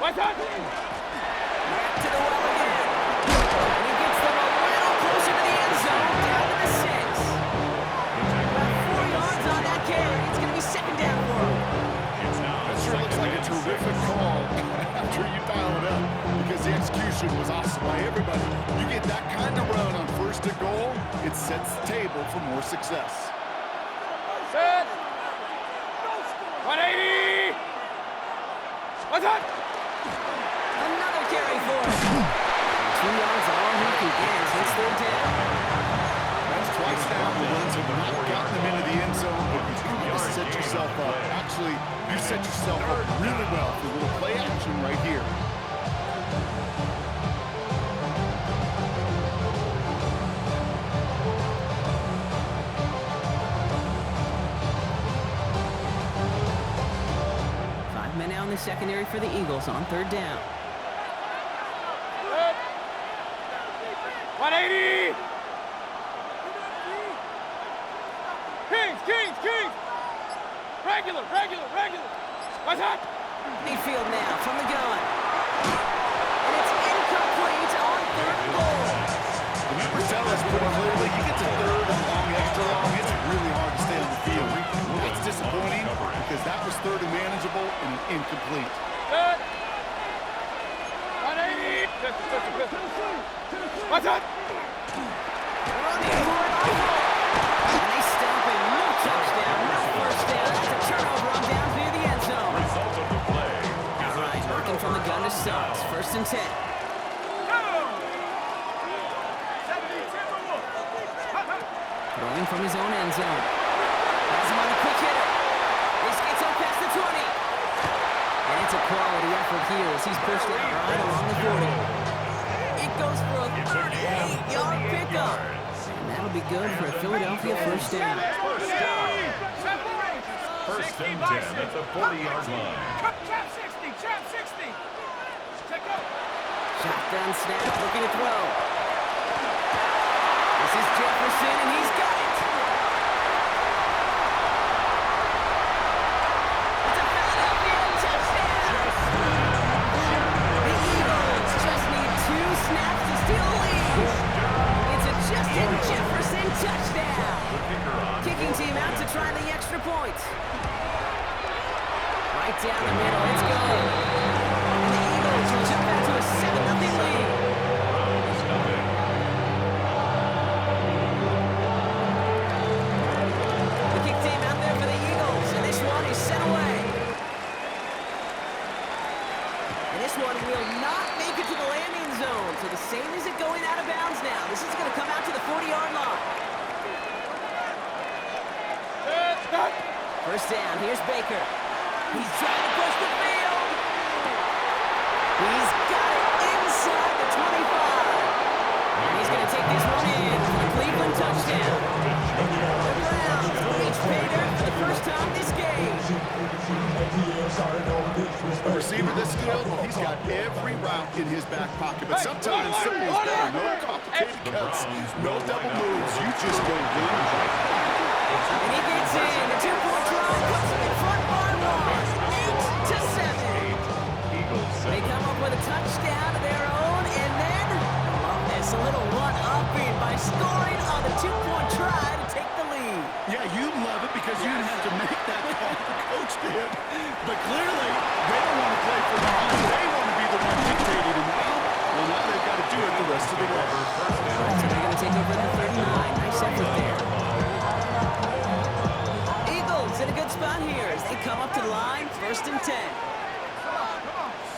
What's up? Back to the well again. And he gets them a little closer to the end zone, down to the 6. About 4 yards on that carry. It's going to be second down for him. That sure looks like a terrific call after you dial it up, because the execution was awesome by everybody. You get that kind of run on first and goal, it sets the table for more success. Set. 180. What's up? Another carry for him. 2 yards all he can get. It's third down. That's twice now. The runs have not gotten them into the end zone, but you set yourself up. Actually, you set yourself up really well for a little play action right here. Men now in the secondary for the Eagles on third down. 180. Kings. Regular. What's up? Mayfield now from the gun. And it's incomplete on third and goal. The numbers tell us pretty clearly, you get to third and long, extra long, it's really hard to stay on the field. That's disappointing because that was third and manageable and an incomplete. Set. 180. What's up? Running for it. And they stop it. No touchdown, no first down. It's a turnover on downs near the end zone. Result of the play. All right, working from the gun to Suggs. First and 10. Throwing from his own end zone. Has him on a quick hitter. This gets up past the 20. And it's a quality effort here as he's pushed out right along the 40. It goes for a 38-yard pickup. And that'll be good for a Philadelphia first down. First and 10 at the 40-yard line. Trap 60. Check out. Shotgun snap, looking to throw. This is Jefferson, and he's got it. It's a Philadelphia touchdown. The Eagles just need 2 snaps to steal a lead. It's a Justin Jefferson touchdown. Kicking team out to try the extra point. Right down the middle, it's good. And the Eagles will jump out to a 7-0 lead. The kick team out there for the Eagles, and this one is sent away. And this one will not make it to the landing zone, so the same as it going out of bounds now. This is going to come out to the 40-yard line. First down, here's Baker. He's trying to push the field. He's got it inside the 25. And he's going to take this one in for the Cleveland touchdown. The Browns reach pay dirt for the first time this game. A receiver this skilled, he's got every route in his back pocket, but sometimes simple is better. No complicated cuts, no double moves. You just go in. And he gets in. The 2-point try puts him in front by 1, 8-7. They come up with a touchdown of their own, and then a little one-upping by scoring on the 2-point try to take the lead. Yeah, you love it because you didn't have to make that call. The coach did. But clearly, they don't want to play for long. They want to be the one dictating it now. Well, now they've got to do it the rest of the way. So they're going to take over the 39. Nice effort there. Eagles in a good spot here as they come up to the line, first and 10.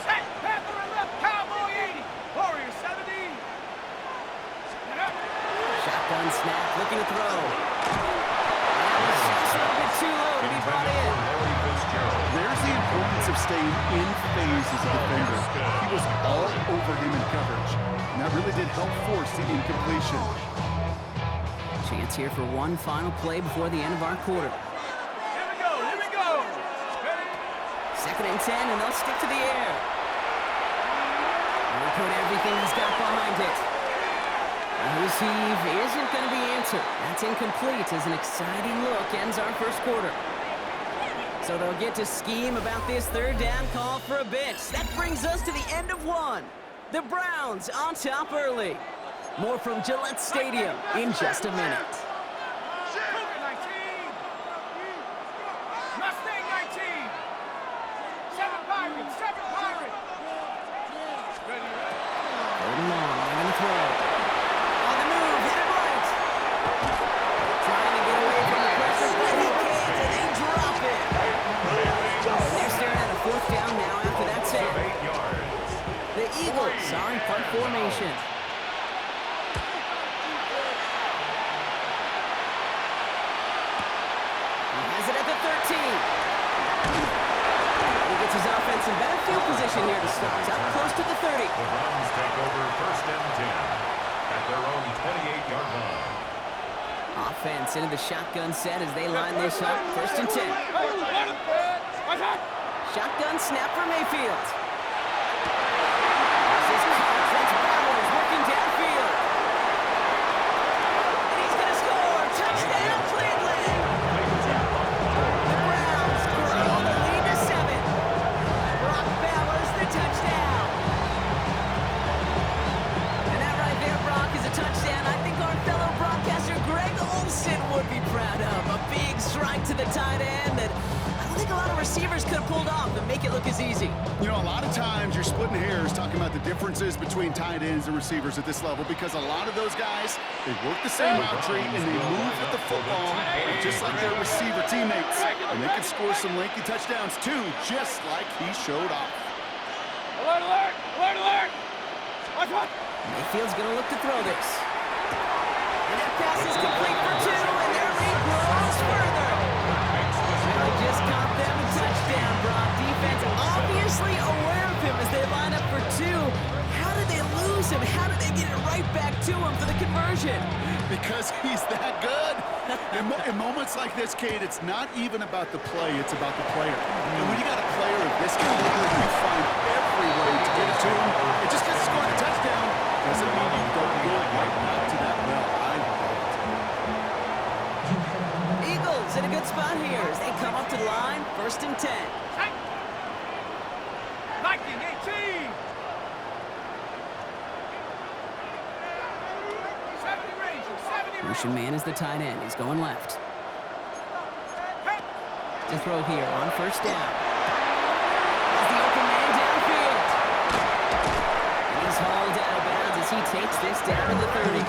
Set. Panther and left. Cowboy 80. Warrior 70. Shotgun snap, looking to throw. That was just a bit too low to be brought in. There's the importance of staying in phase as a defender. He was all over him in coverage, and that really did help force the incompletion. Chance here for one final play before the end of our quarter. Here we go. Ready? Second and 10, and they'll stick to the air. And he'll put everything he's got behind it. And his heave isn't going to be answered. That's incomplete as an exciting look ends our first quarter. So they'll get to scheme about this third down call for a bit. That brings us to the end of one. The Browns on top early. More from Gillette Stadium in just a minute. Cougar 19. Mustang 19. 7 Pirates. 7 Pirates. Ready, ready. Third and long. They're going to throw. On the move. Hit it right. Trying to get away from the pressure, but he can't, and they drop it. They're staring at a fourth down now after that set. 8 yards. The Eagles are in punt formation. He has it at the 13. He gets his offense in better field position here to start. Up close to the 30. The Browns take over first and 10 at their own 28-yard line. Offense into the shotgun set as they line this up. First and 10. Shotgun snap for Mayfield. This is Conference Bowers working downfield. And he's going to score. Touchdown, Cleveland. The Browns grow the lead to 7. Brock Bowers, the touchdown. And that right there, Brock, is a touchdown I think our fellow broadcaster Greg Olsen would be proud of. A big strike to the tight end that I don't think a lot of receivers could have pulled off and make it look as easy. You know, a lot of times you're splitting hairs talking about the differences between tight ends and receivers at this level because a lot of those guys, they work the same route tree and they move with the football just like their receiver teammates. And they can score some lengthy touchdowns too, just like he showed off. Alert, alert! Alert, alert! Watch one! Mayfield's going to look to throw this. And that pass is complete for 2, and their lead grows further. They just caught them a touchdown, Brock. Defense obviously aware of him as they line up for 2. How did they lose him? How did they get it right back to him for the conversion? Because he's that good. In moments like this, Kate, it's not even about the play, it's about the player. And when you got a player of this caliber, you find every way to get it to him. It just gets scored a touchdown. Doesn't mean you don't go right back to that well. Eagles in a good spot here as they come up to the line. First and 10. Viking 18. 70 Rangers. 70 Rangers. Lucian Man is the tight end. He's going left. To throw here on first down. As the open man downfield. And he's hauled out of bounds as he takes this down to the 30.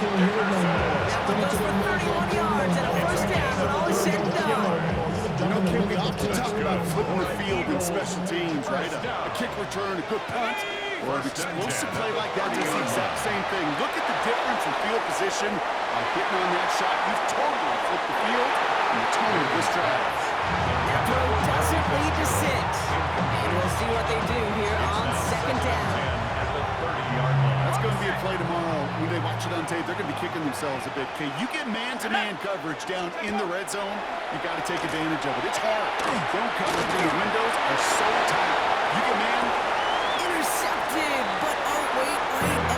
That one goes for 31 yards and a first down when all is said and done. You know, Kate, we often talk about flipping the field in special teams, right? A kick return, a good punt, or an explosive play like that does the exact same thing. Look at the difference in field position by hitting on that shot. You've totally flipped the field and the tone of this drive. That throw doesn't lead to 6. And we'll see what they do here on second down. At the 30-yard line. That's going to be a play tomorrow. When they watch it on tape, they're going to be kicking themselves a bit. Okay, you get man-to-man coverage down in the red zone, you got to take advantage of it. It's hard. Zone coverage in the windows are so tight. You get man. Intercepted, but oh, wait.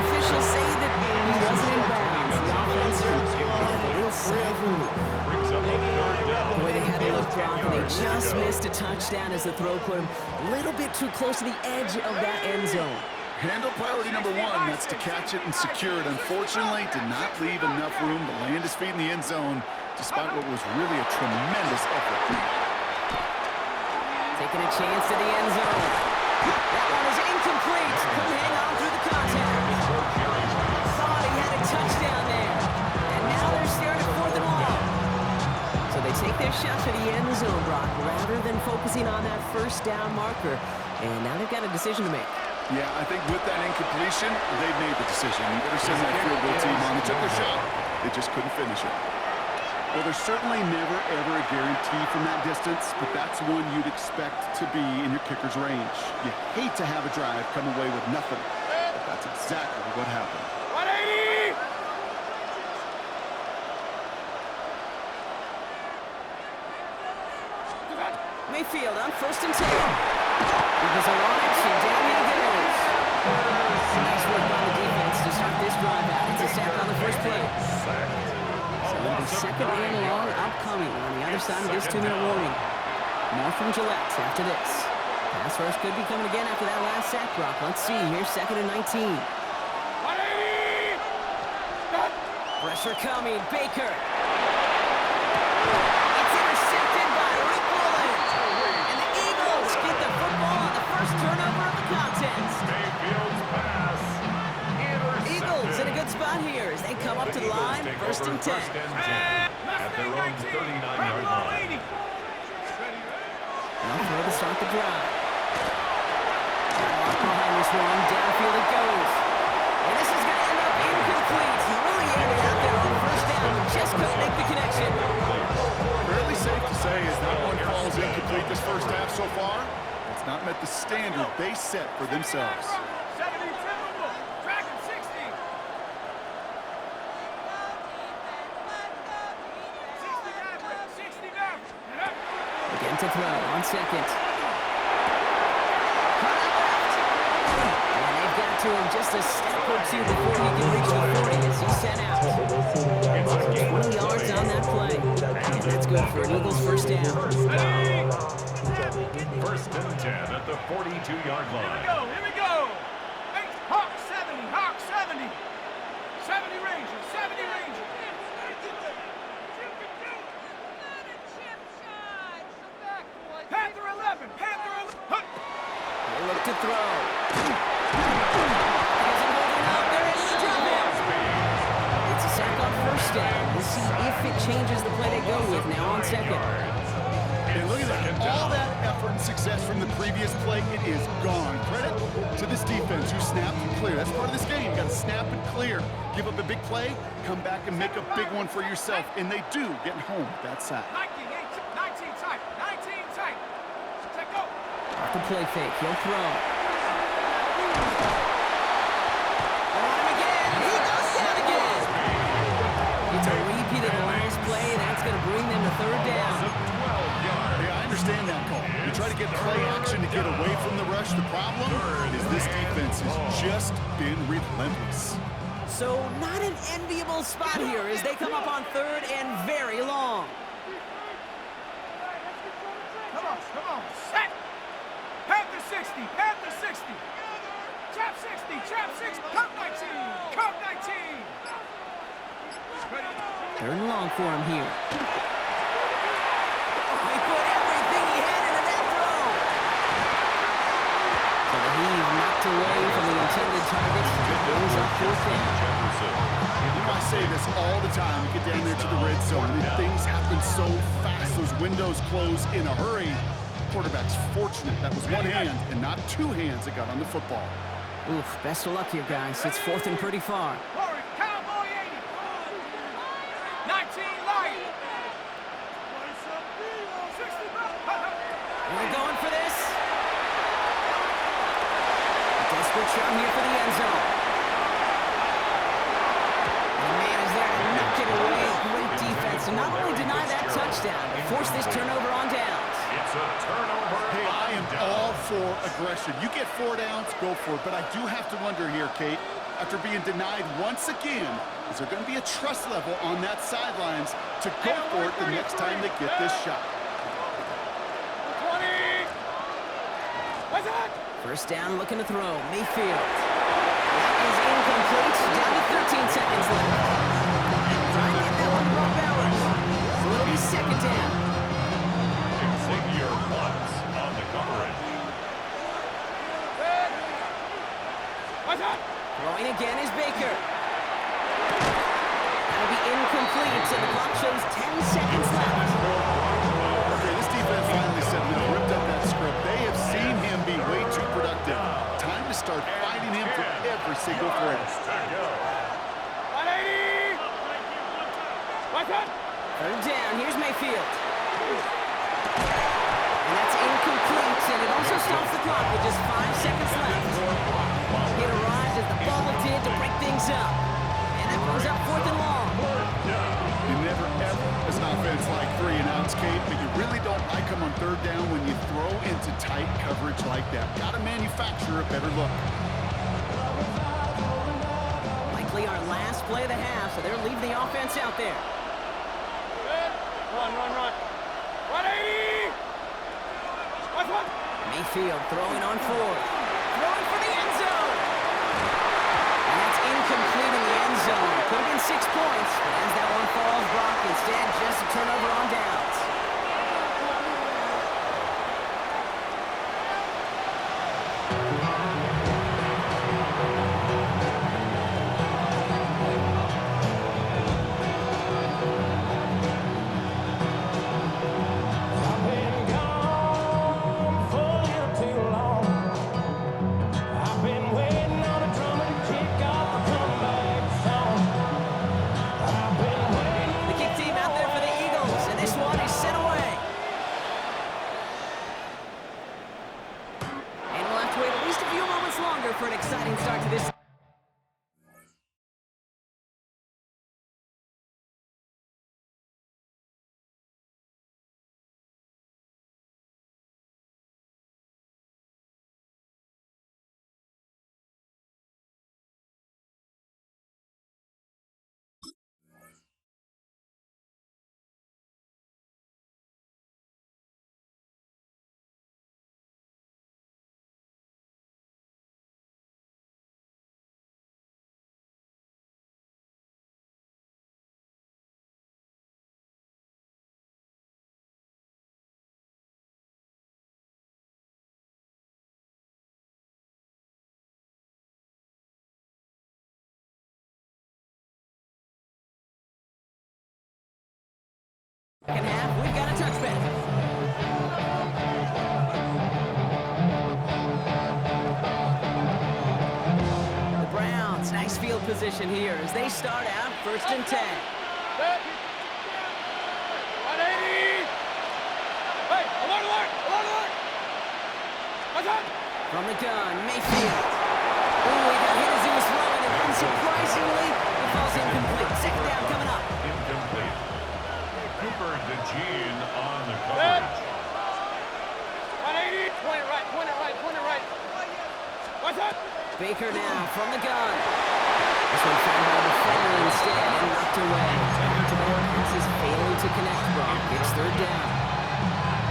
Officials say that he wasn't in bounds. The offense will save him. Brings up a third down. Boy, they had to look Brock, and they just missed a touchdown as the throw put him a little bit too close to the edge of that end zone. Handle priority number 1, that's to catch it and secure it. Unfortunately, did not leave enough room to land his feet in the end zone, despite what was really a tremendous effort. Taking a chance to the end zone. That one is incomplete. Couldn't hang on through the contact. Thought he had a touchdown there. And now they're staring at 4th and long. So they take their shot to the end zone, Brock, rather than focusing on that first down marker. And now they've got a decision to make. Yeah, I think with that incompletion, they've made the decision. You better send that field goal team on. They took their shot. They just couldn't finish it. Well, there's certainly never, ever a guarantee from that distance, but that's one you'd expect to be in your kicker's range. You hate to have a drive come away with nothing, but that's exactly what happened. 180. Mayfield on first and 10. He goes along and down he goes. Nice work by the defense to start this drive out. It's a sack on the first play. So it'll be second and long upcoming on the other side of this 2-minute warning. More from Gillette after this. Pass rush could be coming again after that last sack, Brock. Let's see. Here's 2nd and 19. 180! Done. Pressure coming. Baker. It's intercepted by Rick Willen. And the Eagles get the football on the first turnover of the contest. Mayfield's pass. Eagles in a good spot here as they come up to the line. First and 10. First and 10 at their own 39-yard line. They'll throw to start the drive. Off behind this one, downfield it goes. And this is going to end up incomplete. He really aimed it out there on first down, but just couldn't make the connection. Fairly safe to say as that one falls incomplete this first half so far, it's not met the standard they set for themselves. 70 Timberwolves. Dragon 60. 60 Maverick. 60 Maverick. Again to throw on second. And they've got to him just a step or two before he can reach the 40 as he's sent out. 20 yards on that play. And that's good for an Eagles first down. First and 10 at the 42-yard line. Here we go. Hey, Hawk 70. Hawk 70. 70 Rangers. 70 Rangers. Panther 11. Panther 11. Huh. They look to throw. He's holding up. They're in to drop him. It's a sack on first down. We'll see if it changes the play they go with now on second. And look at that. All that effort and success from the previous play, it is gone. Credit to this defense who snapped and clear. That's part of this game. You got to snap and clear. Give up a big play, come back and make a big one for yourself. And they do get home with that sack. 19 tight. 19 tight. Check go. Off the play fake. He'll throw. On him again. He goes down again. It's a repeat of the last play. That's going to bring them to third down. Yeah, I understand that call. You try to get play action to get away from the rush. The problem is this defense has just been relentless. So not an enviable spot here as they come up on third and very long. Come on. Set. Panther 60. Panther 60. Trap 60. Trap 60. Cup 19. Cup 19. Ready. Third and long for him here. He put everything he had into that throw. So the heave knocked away from the intended target. It brings up fourth down. You know, I say this all the time. You get down there to the red zone, and things happen so fast. Those windows close in a hurry. Quarterback's fortunate that was one hand and not two hands that got on the football. Oof, best of luck here, guys. It's fourth and pretty far. Forward. Cowboy 80. 19 light. 60 We're going for this. A desperate shot here for the end zone. And the man is there to knock it away. Great defense. And not only deny that touchdown, but force this turnover on downs. It's a turnover. Hey, I am all for aggression. You get 4 downs, go for it. But I do have to wonder here, Kate, after being denied once again, is there going to be a trust level on that sidelines to go for it the next time they get this shot? 20. What's that? First down, looking to throw. Mayfield. That is incomplete. Down to 13 seconds left. Trying to get that one brought balance. So it'll be second down. Xavier Watts on the coverage. What's that? Throwing again is Baker. That'll be incomplete, so the clock shows 10 seconds left. Okay, this defense finally said, no, ripped up that script. They have seen him be way too productive. Time to start fighting him for every single throw. 180. What's that? Third down, here's Mayfield. And that's incomplete, and it also stops the clock with just 5 seconds left. It arrived as the ball did to break things up. And that brings up fourth and long. You never, ever, as an offense, like 3 and outs, Kate, but you really don't like them on third down when you throw into tight coverage like that. Got to manufacture a better look. Likely our last play of the half, so they'll leave the offense out there. Run. 180. Mayfield throwing on fourth. Throwing for the end zone. And that's incomplete in the end zone. Could have been 6 points, but as that one falls, Brock, instead just a turnover on downs. For an exciting start to this. Second half, we've got a touchback. The Browns, nice field position here as they start out 1st and 10. 180! Hey, alert, alert, alert, alert! What's up? From the gun, Mayfield. Ooh, he got hit as he was throwing, and unsurprisingly, it falls incomplete. Second down coming up. Incomplete. Cooper DeJean on the coverage. 180! Point it right, point it right, point it right. What's up? Baker now from the gun. This one found by the defender instead and knocked away. This is failing to connect, Brock. It's 3rd down.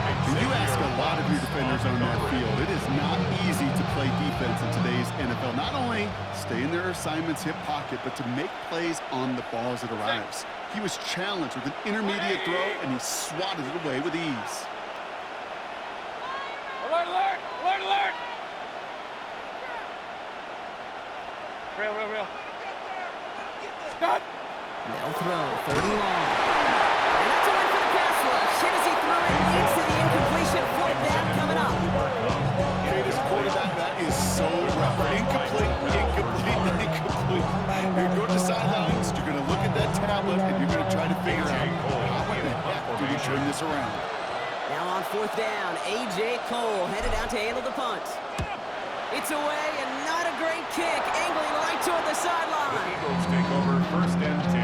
And you ask a lot of your defenders on that field. It is not easy to play defense in today's NFL. Not only stay in their assignments, hit pocket, but to make plays on the ball as it arrives. He was challenged with an intermediate throw, and he swatted it away with ease. Alert, alert, alert, alert! Real, real, real. Stop! They'll throw 30 long. And that's a win for the pass rush. Hit as he threw it, leads to the incompletion. 4th down coming up. This quarterback, that is so rough. Incomplete, incomplete, incomplete. You're going to sidelines, you're going to look at that tablet, and you're going to try to figure out how in the heck do we turn this around. Now on 4th down, A.J. Cole headed out to handle the punt. It's away, and not a great kick, angling right toward the The sideline. Eagles take over 1st and 10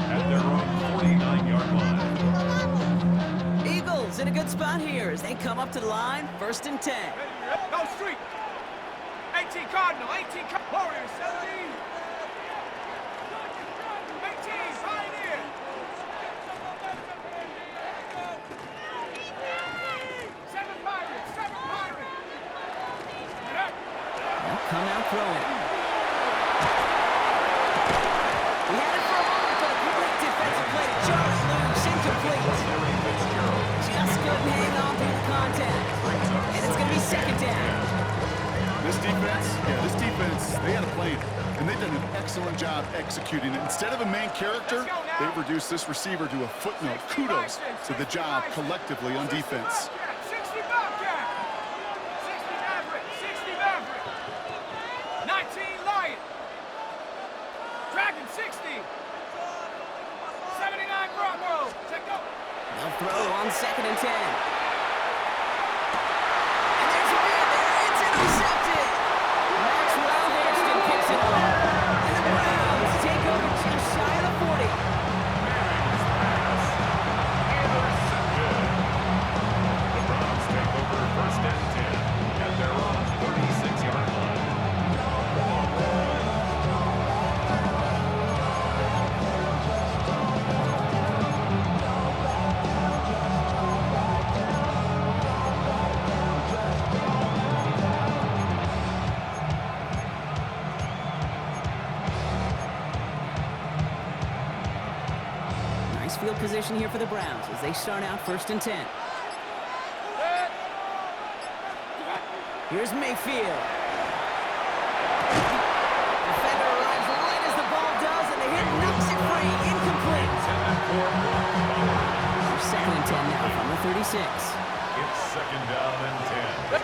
at their own 49-yard line. Eagles in a good spot here as they come up to the line, 1st and 10. Go street! 18 Cardinal, 18 Warriors, 17! 18, Pioneer! 7 Pirates, 7 Pirates! They'll come out throwing. He had it for a moment, but a great defensive play to Charles loose, incomplete. Just couldn't hang on through the contact. And it's going to be 2nd down. This defense, they had a plan, and they've done an excellent job executing it. Instead of a main character, they've reduced this receiver to a footnote. Kudos to the job collectively on defense. 60 Bobcat! 60 Maverick, 60 Maverick! 19 Lion! Dragon, 60! 79 Bravo! Check out! They'll throw on 2nd and 10. And there's a man there. It's intercepted. Maxwell Hairston picks it up. And the Browns take over just shy of the 40. The Browns take over 1st and 10 at their own 36-yard line. nice field position here for the Browns as they start out 1st and 10. Here's Mayfield. Defender arrives right as the ball does, and the hit knocks it free. Incomplete. 2nd and 10 now from the 36. It's 2nd down and 10.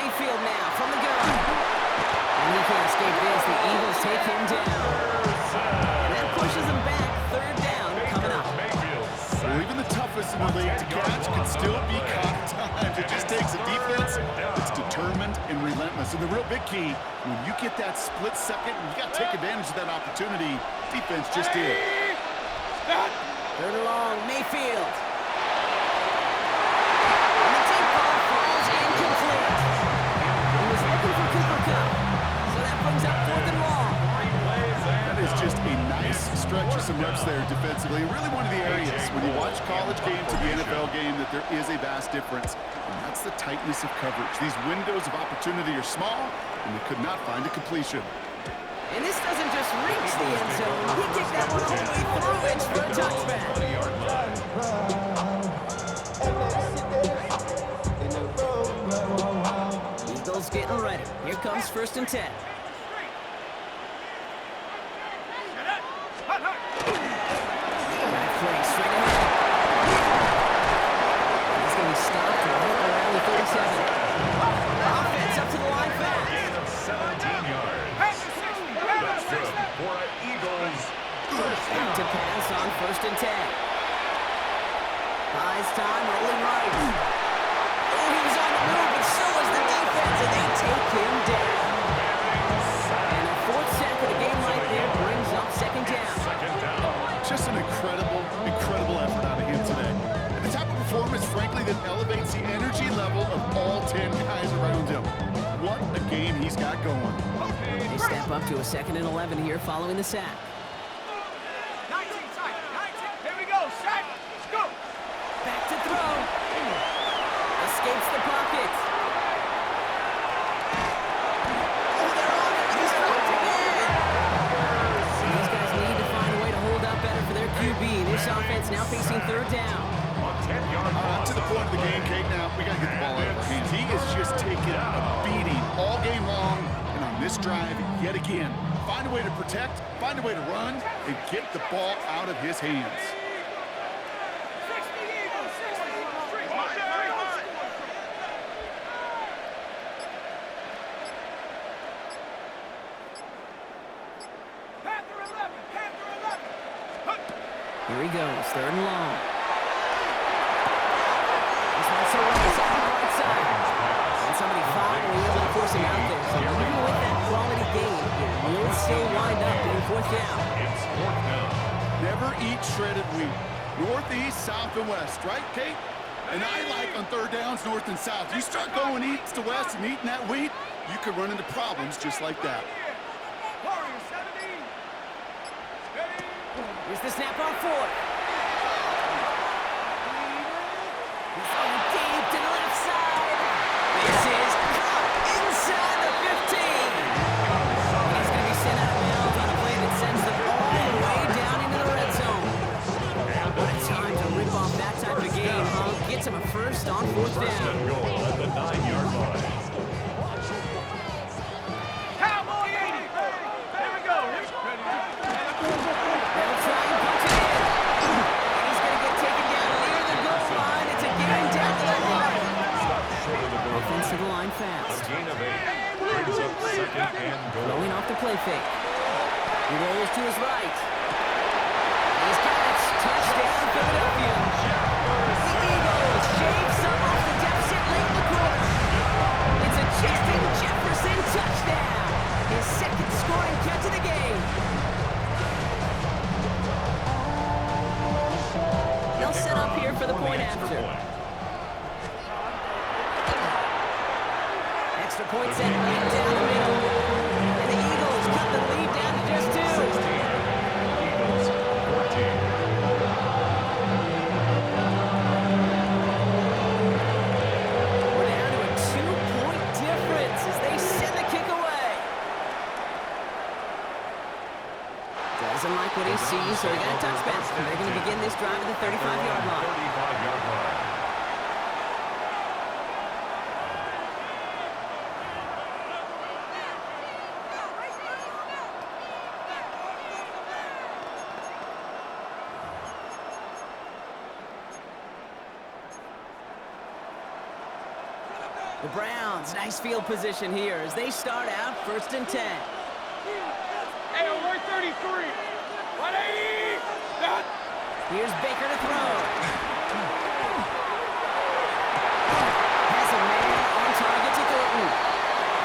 Mayfield now from the gun. And he can't escape this. The Eagles take him down. That pushes him back. 3rd down coming up. Well, even the toughest in the league to catch can still be caught at times. It just takes a defense that's determined and relentless. And the real big key, when you get that split second, you got to take advantage of that opportunity. Defense just did. 3rd and long, Mayfield. And the deep ball falls incomplete. He was looking for Cooper Kupp. So that brings up 4th and long. That is just a nice stretch of some reps there defensively. Really one of the areas when you watch college game to the NFL game that there is a vast difference. And that's the tightness of coverage. These windows of opportunity are small, and they could not find a completion. And this doesn't just reach the end zone. He kicked that one all the way through it for a touchback. Eagles getting ready. Here comes 1st and 10. Straight ahead. He's going to be stopped right around the 37. Offense up to the line fast. Gain of 17 yards. That's good for an Eagles first Back to down. pass on 1st and 10. Buys time, rolling right. Oh, he was on the move, but so was the defense, and they take him down. And a 4th sack of the game right there brings up 2nd down. 2nd down. Just an incredible effort out of him today. And the type of performance, frankly, that elevates the energy level of all 10 guys around him. What a game he's got going. They step up to a 2nd and 11 here following the sack. 19 tight. 19. Here we go. Sack. Go. Back to throw. Escapes the pocket. Oh, they're on it. He's dropped again. These guys need to find a way to hold up better for their QB. This offense now facing 3rd down. On 10-yard To the point of the game, Kate, now we got to get the ball out of our hands. He is just taking a beating all game long, and on this drive, yet again, find a way to protect, find a way to run, and get the ball out of his hands. 60 Eagles. 60 Eagles. Panther 11. Panther 11. Here he goes, 3rd and long. This one's so right side, right side. And somebody fouled, and he was able to force him out there. So even with that quality game, it will still wind up being 4th down. It's 4th down. Never eat shredded wheat. Northeast, south, and west, right, Kate? And I like on 3rd downs, north and south. You start going east to west and eating that wheat, you could run into problems just like that. Warrior 17. Steady. Here's the snap on 4th. He's going deep to the left side. This is Kupp inside the 15. He's going to be sent out of bounds on a play that sends them all the way down into the red zone. What a time to rip off that type of game, huh? Gets him a 1st on 4th First down. and goal at the 9-yard line. Cowboy 80. Here we go. Ready. They'll try and punch it in. And he's going to get taken down near the goal line. It's a gain down to the line. Stop short of the goal. Offense to the line A fast. gain of 8 brings up 2nd and goal. Throwing off the play fake. He rolls to his right. He's got it. Touchdown, Philadelphia. The Eagles shave some off the deficit late in the quarter. It's a Justin Jefferson touchdown. His 2nd scoring catch of the game. They'll set up here for the point after. Extra point set right down the middle. And the Eagles cut the lead down to just 2. Eagles 14. Doesn't like what he sees, so he got a touchback. They're going to begin this drive at the 35-yard line. 35-yard line. The Browns, nice field position here as they start out 1st and 10. Hey, over 33. 180. Done. Here's Baker to throw. Has a man on target to Thornton.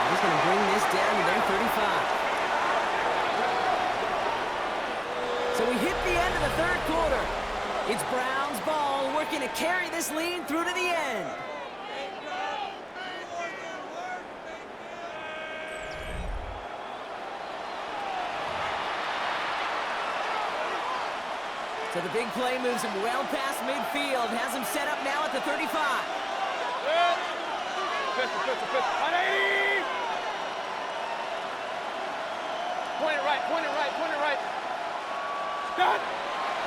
He's going to bring this down to their 35. So we hit the end of the 3rd quarter. It's Browns ball working to carry this lead through to the end. So the big play moves him well past midfield, has him set up now at the 35. 180. Point it right, point it right, point it right. Done.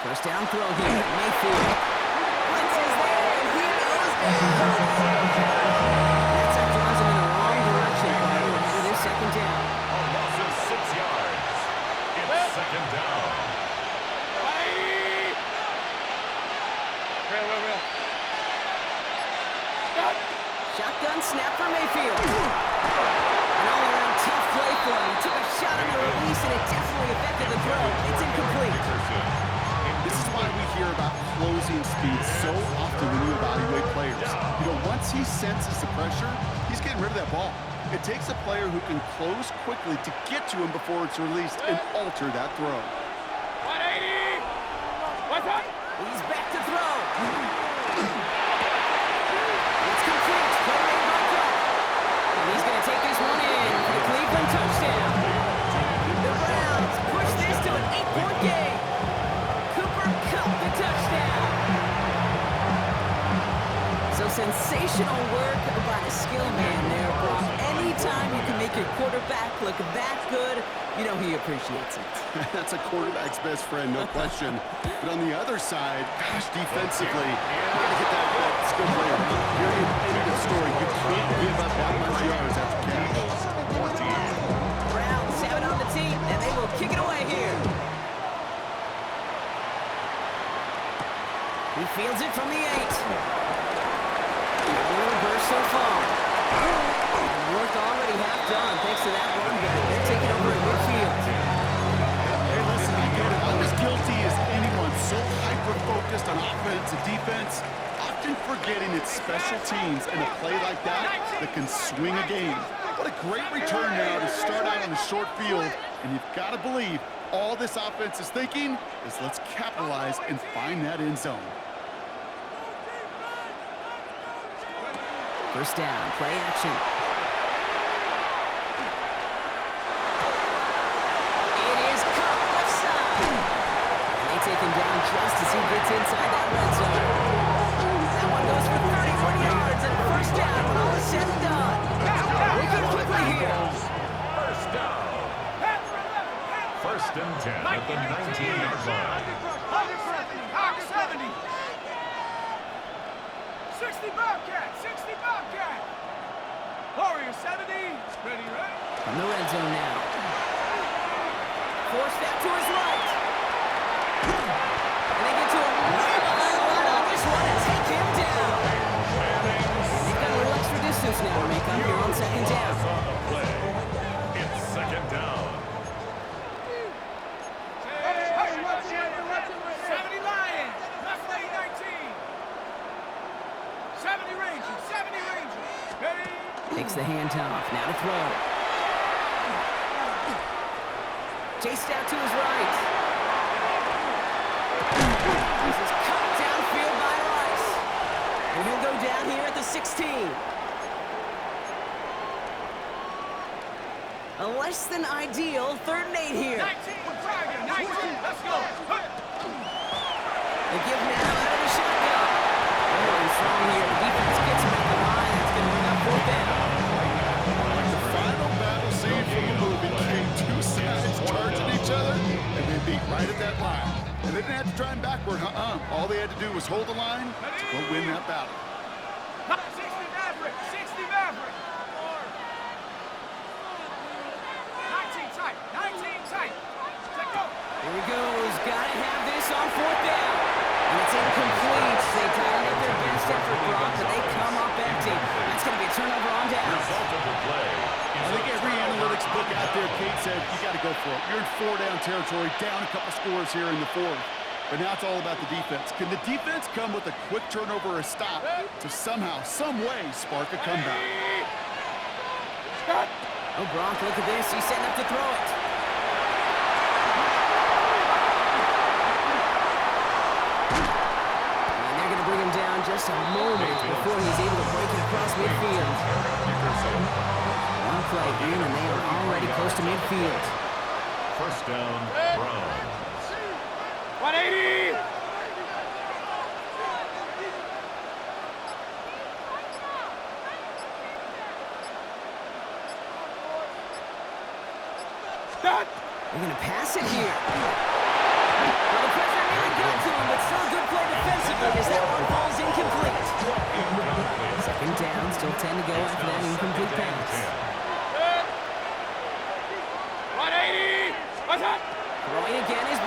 First down throw here, Mayfield. Blitz is there, and he goes down. That's up draws him in the wrong direction, Carter, after this 2nd down. A loss of 6 yards. It's 2nd down. Shotgun snap for Mayfield. An all-around tough play for him. He took a shot on the release, and it definitely affected the throw. It's incomplete. This is why we hear about closing speed so often when you evaluate players. You know, once he senses the pressure, he's getting rid of that ball. It takes a player who can close quickly to get to him before it's released and alter that throw. 180. What's up? He's back to throw. It's complete. Play made by Cook. And he's going to take this one in for the Cleveland touchdown. The Browns push this to an 8-point game. Cooper Kupp the touchdown. So sensational work by the skill man there, Brock. Anytime you can make your quarterback look that good, you know he appreciates it. That's a quarterback's best friend, no question. But on the other side, gosh, defensively, you gotta get that skill player. Period. End of story. You can't give up that much yards after catch. Browns have it on the team, and they will kick it away here. He fields it from the 8. A little burst so far. Work already half done thanks to that run back. They're taking over at midfield. Hey, listen, I get it. I'm as guilty as anyone. So hyper-focused on offense and defense, often forgetting it's special teams and a play like that can swing a game. What a great return now to start out on a short field, and you've got to believe all this offense is thinking is let's capitalize and find that end zone. First down, play action. It is Kupp left side. And they take him down just as he gets inside that red zone. That one goes for 31 yards and first down when all is said and done. Looking quickly here. First down. 1st and 10 at the 19-yard line. 70. 60 Bobcat, 60 Bobcat. Warrior 70, ready, right? From the red zone now. Force that to his right. And they get to him right behind the line on this one and take him down. They've got a little extra distance now to make up here on 2nd down. On the play. It's 2nd down. 70 Lions, left lane 19. 70 Rangers, 70 Rangers. Ready? Takes the handoff, now to throw. Chased out to his right. This is cut downfield by Rice. And he'll go down here at the 16. A less than ideal 3rd and 8 here. 19, we're trying 19, let's go. They give now out of the shotgun. Really strong here. The defense gets him at the line. It's going to bring up 4th down. Like the final battle scene from a movie, came two sides charging each other, and they beat right was driving backward. All they had to do was hold the line to go win that battle. 60 Maverick, 60 Maverick. 19 tight, 19 tight. Let go. Here he goes. Gotta have this on 4th down. And it's incomplete. They dialed up their best effort, Brock, but they come up empty. That's going to be a turnover on down. Result of the play. I think every analytics book out there, Kate said, you got to go for it. You're in 4-down territory, down a couple scores here in the 4th. But now it's all about the defense. Can the defense come with a quick turnover or a stop to somehow, some way, spark a comeback? Oh, Brock, look at this. He's setting up to throw it. And they're going to bring him down just a moment before he's able to break it across midfield. One play in, and they are already close to midfield. First down, Browns. 180. Done. They're going to pass it here. Well, the pressure really got to him, but still a good play defensively as that one falls incomplete. Second down, still 10 to go after that incomplete pass. 180. What's up? Throwing again is